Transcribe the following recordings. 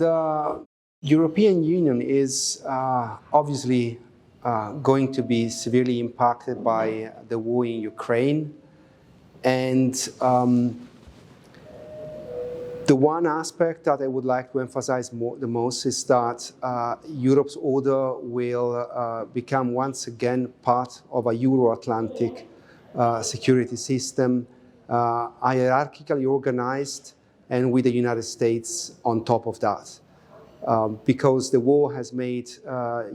The European Union is obviously going to be severely impacted by the war in Ukraine. And the one aspect that I would like to emphasize the most is that Europe's order will become once again part of a Euro-Atlantic security system, hierarchically organized, and with the United States on top of that. Because the war has made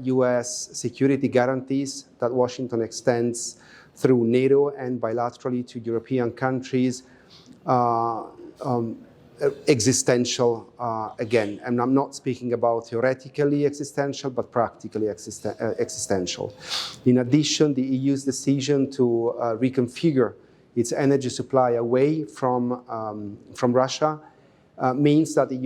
US security guarantees that Washington extends through NATO and bilaterally to European countries existential again. And I'm not speaking about theoretically existential, but practically existential. In addition, the EU's decision to reconfigure its energy supply away from Russia means that the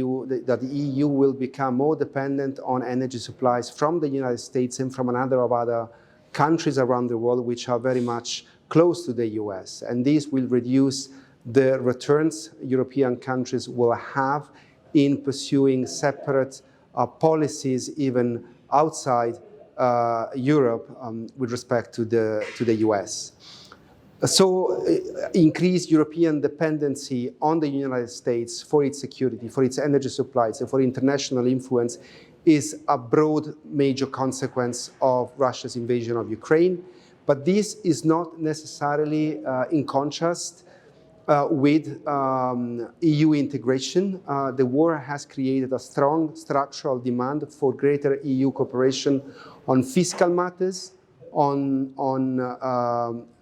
EU will become more dependent on energy supplies from the United States and from a number of other countries around the world which are very much close to the US. And this will reduce the returns European countries will have in pursuing separate policies even outside Europe with respect to the US. So increased European dependency on the United States for its security, for its energy supplies, and for international influence is a broad major consequence of Russia's invasion of Ukraine. But this is not necessarily in contrast with EU integration. The war has created a strong structural demand for greater EU cooperation on fiscal matters, on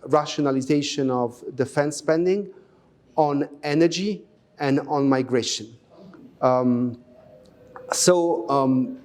rationalization of defense spending, on energy, and on migration.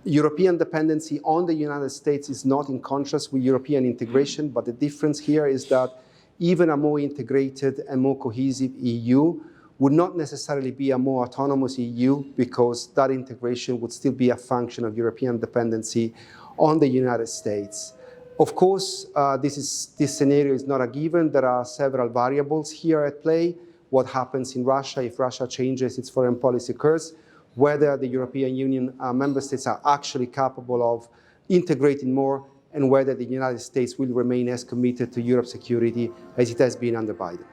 European dependency on the United States is not in contrast with European integration, but the difference here is that even a more integrated and more cohesive EU would not necessarily be a more autonomous EU, because that integration would still be a function of European dependency on the United States. Of course, this scenario is not a given. There are several variables here at play. What happens in Russia if Russia changes its foreign policy course, whether the European Union member states are actually capable of integrating more, and whether the United States will remain as committed to Europe's security as it has been under Biden.